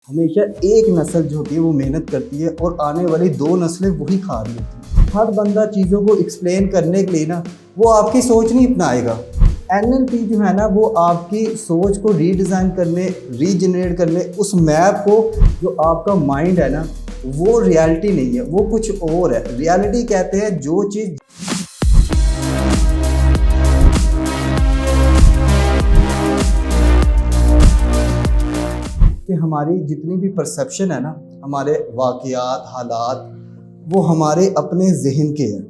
हमेशा एक नस्ल जो होती है वो मेहनत करती है और आने वाली दो नस्लें वही खा रही होती हैं। हर बंदा चीज़ों को एक्सप्लेन करने के लिए ना वो आपकी सोच नहीं अपनाएगा। NLP जो है ना वो आपकी सोच को रीडिज़ाइन करने, रीजनरेट करने, उस मैप को जो आपका माइंड है ना वो रियलिटी नहीं है, वो कुछ और है। रियलिटी कहते हैं जो चीज़ कि हमारी जितनी भी परसेप्शन है ना, हमारे वाक़यात, हालात, वो हमारे अपने ज़हन के हैं।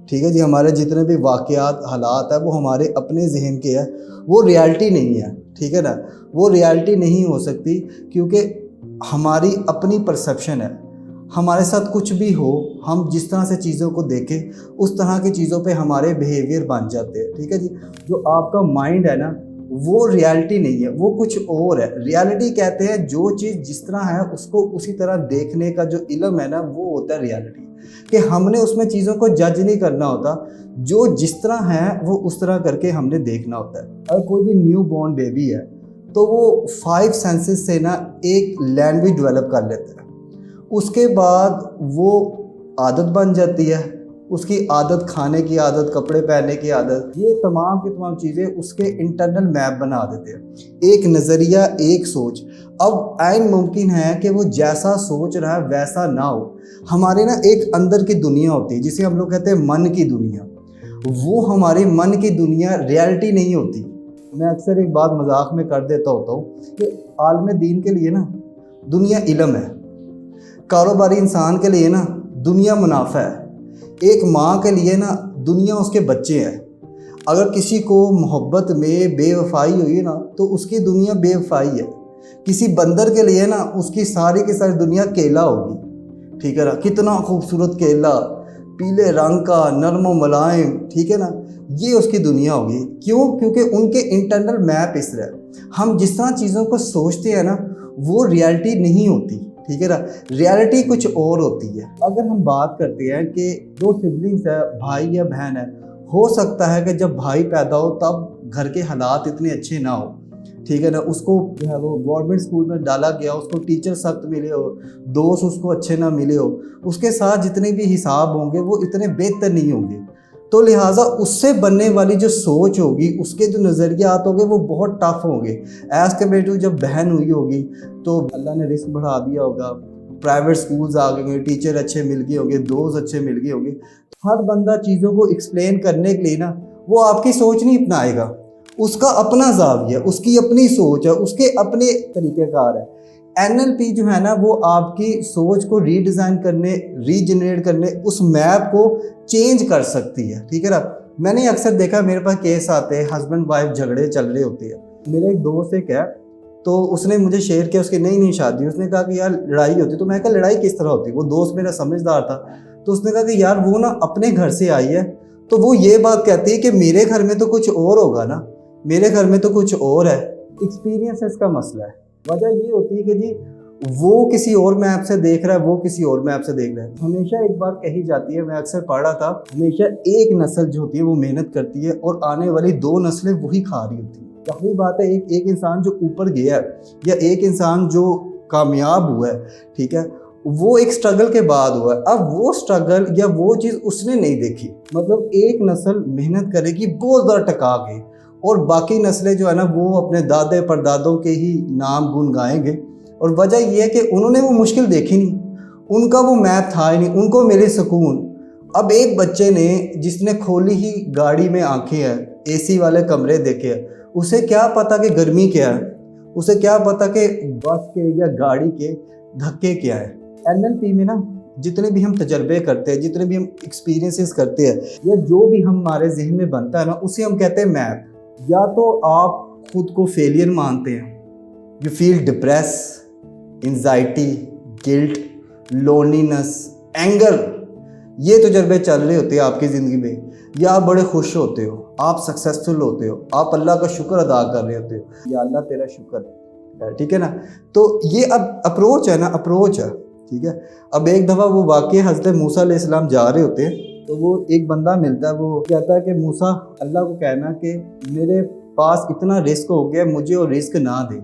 ठीक है जी, हमारे जितने भी वाक़यात, हालात है वो हमारे अपने ज़हन के हैं, वो रियलिटी नहीं है। ठीक है ना, वो रियलिटी नहीं हो सकती क्योंकि हमारी अपनी परसेप्शन है। हमारे साथ कुछ भी हो, हम जिस तरह से चीज़ों को देखें उस तरह की चीज़ों पे हमारे बिहेवियर बन जाते हैं। ठीक है जी, जो आपका माइंड है ना वो रियलिटी नहीं है, वो कुछ और है। रियलिटी कहते हैं जो चीज़ जिस तरह है उसको उसी तरह देखने का जो इल्म है ना वो होता है रियलिटी। कि हमने उसमें चीज़ों को जज नहीं करना होता, जो जिस तरह है वो उस तरह करके हमने देखना होता है। अगर कोई भी न्यू बॉर्न बेबी है तो वो 5 सेंसेस से ना एक लैंग्वेज डेवलप कर लेता है। उसके बाद वो आदत बन जाती है, उसकी आदत, खाने की आदत, कपड़े पहनने की आदत, ये तमाम की तमाम चीज़ें उसके इंटरनल मैप बना देते हैं। एक नज़रिया, एक सोच। अब आइन मुमकिन है कि वो जैसा सोच रहा है वैसा ना हो। हमारे ना एक अंदर की दुनिया होती है जिसे हम लोग कहते हैं मन की दुनिया। वो हमारी मन की दुनिया रियलिटी नहीं होती। मैं अक्सर एक बात मजाक में कर देता होता हूँ कि आलम दीन के लिए ना दुनिया इल्म है, कारोबारी इंसान के लिए ना दुनिया मुनाफा है, एक माँ के लिए ना दुनिया उसके बच्चे हैं। अगर किसी को मोहब्बत में बेवफाई हुई ना तो उसकी दुनिया बेवफाई है। किसी बंदर के लिए ना उसकी सारी की सारी दुनिया केला होगी। ठीक है ना, कितना खूबसूरत केला, पीले रंग का, नरम मुलायम, ठीक है ना, ये उसकी दुनिया होगी। क्यों? क्योंकि उनके इंटरनल मैप इस तरह है। हम जिस तरह चीज़ों को सोचते हैं ना वो रियलिटी नहीं होती। ठीक है ना, रियलिटी कुछ और होती है। अगर हम बात करते हैं कि दो सिबलिंग्स है, भाई या बहन है, हो सकता है कि जब भाई पैदा हो तब घर के हालात इतने अच्छे ना हो। ठीक है ना, उसको जो है वो गवर्नमेंट स्कूल में डाला गया, उसको टीचर सख्त मिले हो, दोस्त उसको अच्छे ना मिले हो, उसके साथ जितने भी हिसाब होंगे वो इतने बेहतर नहीं होंगे। तो लिहाजा उससे बनने वाली जो सोच होगी, उसके जो नज़रियात होंगे वो बहुत टफ होंगे। एज़ कम्पेयर टू जब बहन हुई होगी तो अल्लाह ने रिस्क बढ़ा दिया होगा, प्राइवेट स्कूल्स आ गए होंगे, टीचर अच्छे मिल गए होंगे, दोस्त अच्छे मिल गए होंगे। हर बंदा चीज़ों को एक्सप्लेन करने के लिए ना वो आपकी सोच नहीं अपनाएगा। उसका अपना ज़ाविया, उसकी अपनी सोच है, उसके अपने तरीक़ेकार है। NLP जो है ना वो आपकी सोच को रीडिज़ाइन करने, रीजनरेट करने, उस मैप को चेंज कर सकती है। ठीक है ना, मैंने अक्सर देखा, मेरे पास केस आते हैं, हस्बैंड वाइफ झगड़े चल रहे होते हैं। मेरे एक दोस्त एक है तो उसने मुझे शेयर किया, उसकी नई नई शादी, उसने कहा कि यार लड़ाई होती। तो मैं कहा लड़ाई किस तरह होती? वो दोस्त मेरा समझदार था, तो उसने कहा कि यार वो ना अपने घर से आई है तो वो ये बात कहती है कि मेरे घर में तो कुछ और होगा ना, मेरे घर में तो कुछ और है। एक्सपीरियंस का मसला है। वजह ये होती है कि जी वो किसी और मैप से देख रहा है, वो किसी और मैप से देख रहा है। हमेशा एक बात कही जाती है, मैं अक्सर पढ़ रहा था, हमेशा एक नस्ल जो होती है वो मेहनत करती है और आने वाली दो नस्लें वही खा रही होती है। वही बात है, एक इंसान जो ऊपर गया है या एक इंसान जो कामयाब हुआ है, ठीक है, वो एक स्ट्रगल के बाद हुआ है। अब वो स्ट्रगल या वो चीज़ उसने नहीं देखी। मतलब एक नस्ल मेहनत करेगी बहुत ज़्यादा टका के और बाकी नस्लें जो है ना वो अपने दादे परदादों के ही नाम गुन गाएंगे। और वजह यह है कि उन्होंने वो मुश्किल देखी नहीं, उनका वो मैप था ही नहीं, उनको मिले सुकून। अब एक बच्चे ने जिसने खोली ही गाड़ी में आंखें हैं, AC वाले कमरे देखे हैं, उसे क्या पता कि गर्मी क्या है, उसे क्या पता कि बस के या गाड़ी के धक्के क्या है। NLP में ना जितने भी हम तजर्बे करते हैं, जितने भी हम एक्सपीरियंसेस करते हैं या जो भी हमारे जहन में बनता है ना उसे हम कहते हैं मैप। या तो आप खुद को फेलियर मानते हैं, you feel depress, anxiety, guilt, loneliness, anger, ये तजर्बे चल रहे होते हैं आपकी ज़िंदगी में, या आप बड़े खुश होते हो, आप सक्सेसफुल होते हो, आप अल्लाह का शुक्र अदा कर रहे होते हो, या अल्लाह तेरा शुक्र है। ठीक है ना, तो ये अब अप्रोच है ना, अप्रोच है। ठीक है, अब एक दफ़ा वो वाक़ई हज़रत मूसा अलैहिस्सलाम जा रहे होते हैं तो वो एक बंदा मिलता है, वो कहता है कि मूसा, अल्लाह को कहना कि मेरे पास इतना रिस्क हो गया, मुझे और रिस्क ना दे।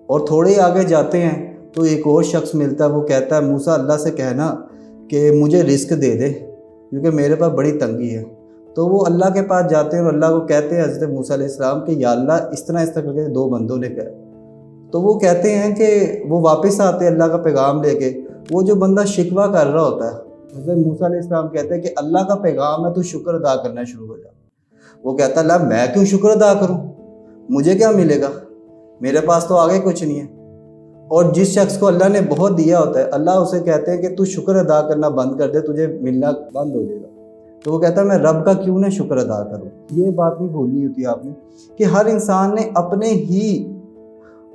और थोड़े आगे जाते हैं تو ایک اور شخص ملتا ہے, وہ کہتا ہے موسیٰ اللہ سے کہنا کہ مجھے رزق دے دے کیونکہ میرے پاس بڑی تنگی ہے. تو وہ اللہ کے پاس جاتے ہیں اور اللہ کو کہتے ہیں حضرت موسیٰ علیہ السلام کہ یا اللہ اس طرح کر کے 2 بندوں نے کہا. تو وہ کہتے ہیں کہ وہ واپس آتے ہیں اللہ کا پیغام لے کے. وہ جو بندہ شکوہ کر رہا ہوتا ہے, حضرت موسیٰ علیہ السلام کہتے ہیں کہ اللہ کا پیغام ہے, تو شکر ادا کرنا شروع ہو جا. وہ کہتا ہے اللہ میں کیوں شکر ادا کروں, مجھے کیا ملے گا, میرے پاس تو آگے کچھ نہیں ہے. اور جس شخص کو اللہ نے بہت دیا ہوتا ہے, اللہ اسے کہتے ہیں کہ تو شکر ادا کرنا بند کر دے, تجھے ملنا بند ہو جائے گا. تو وہ کہتا ہے میں رب کا کیوں نہ شکر ادا کروں. یہ بات نہیں بھولنی ہوتی آپ نے کہ ہر انسان نے اپنے ہی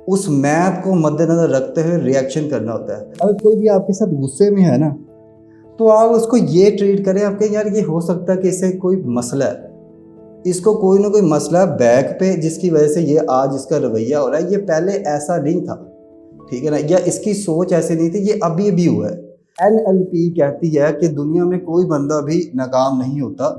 اس میپ کو مد نظر رکھتے ہوئے ریئیکشن کرنا ہوتا ہے. اگر کوئی بھی آپ کے ساتھ غصے میں ہے نا, تو آپ اس کو یہ ٹریٹ کریں, آپ کہ یار یہ ہو سکتا ہے کہ اسے کوئی مسئلہ ہے, اس کو کوئی نہ کوئی مسئلہ بیک پہ جس کی وجہ سے یہ آج اس کا رویہ ہو رہا ہے. یہ پہلے ایسا نہیں تھا, ٹھیک ہے نا, یا اس کی سوچ ایسی نہیں تھی, یہ ابھی ابھی ہوا ہے. NLP کہتی ہے کہ دنیا میں کوئی بندہ بھی ناکام نہیں ہوتا,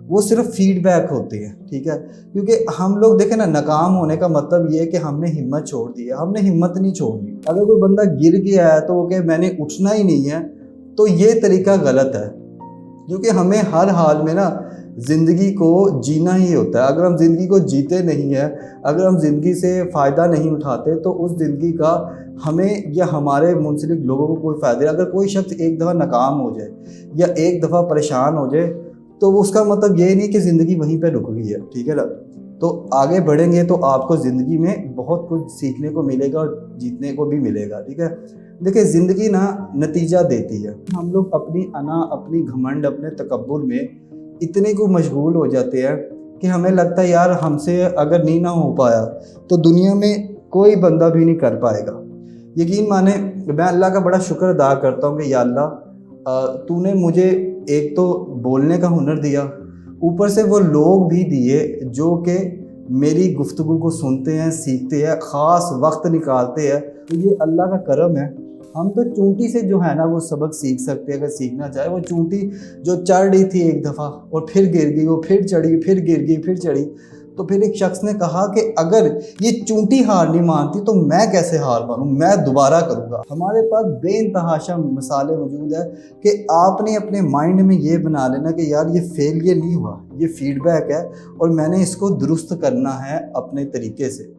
وہ صرف فیڈ بیک ہوتے ہیں, ٹھیک ہے. کیونکہ ہم لوگ دیکھیں نا, ناکام ہونے کا مطلب یہ ہے کہ ہم نے ہمت چھوڑ دی ہے. ہم نے ہمت نہیں چھوڑنی. اگر کوئی بندہ گر گیا ہے تو وہ کہ میں نے اٹھنا ہی نہیں ہے, تو یہ طریقہ غلط ہے. کیونکہ ہمیں ہر حال میں نا زندگی کو جینا ہی ہوتا ہے. اگر ہم زندگی کو جیتے نہیں ہیں, اگر ہم زندگی سے فائدہ نہیں اٹھاتے, تو اس زندگی کا ہمیں یا ہمارے منسلک لوگوں کو کوئی فائدہ نہیں. اگر کوئی شخص ایک دفعہ ناکام ہو جائے یا ایک دفعہ پریشان ہو جائے, تو اس کا مطلب یہ نہیں کہ زندگی وہیں پہ رک گئی ہے, ٹھیک ہے نا. تو آگے بڑھیں گے تو آپ کو زندگی میں بہت کچھ سیکھنے کو ملے گا اور جیتنے کو بھی ملے گا, ٹھیک ہے. دیکھیں زندگی نا نتیجہ دیتی ہے. ہم لوگ اپنی انا, اپنی گھمنڈ, اپنے تکبر میں اتنے کو مشغول ہو جاتے ہیں کہ ہمیں لگتا ہے یار ہم سے اگر نہیں نہ ہو پایا تو دنیا میں کوئی بندہ بھی نہیں کر پائے گا. یقین مانے میں اللہ کا بڑا شکر ادا کرتا ہوں کہ یا اللہ تو نے مجھے ایک تو بولنے کا ہنر دیا, اوپر سے وہ لوگ بھی دیے جو کہ میری گفتگو کو سنتے ہیں, سیکھتے ہیں, خاص وقت نکالتے ہیں. تو یہ اللہ کا کرم ہے. ہم تو چونٹی سے جو ہے نا وہ سبق سیکھ سکتے ہیں اگر سیکھنا چاہے. وہ چونٹی جو چڑھ رہی تھی ایک دفعہ اور پھر گر گئی, وہ پھر چڑھی, پھر گر گئی, پھر چڑھی. تو پھر ایک شخص نے کہا کہ اگر یہ چونٹی ہار نہیں مانتی تو میں کیسے ہار مانوں, میں دوبارہ کروں گا. ہمارے پاس بے انتہا مثالیں موجود ہے کہ آپ نے اپنے مائنڈ میں یہ بنا لینا کہ یار یہ فیلئر نہیں ہوا, یہ فیڈ بیک ہے اور میں نے اس کو درست کرنا ہے اپنے طریقے سے.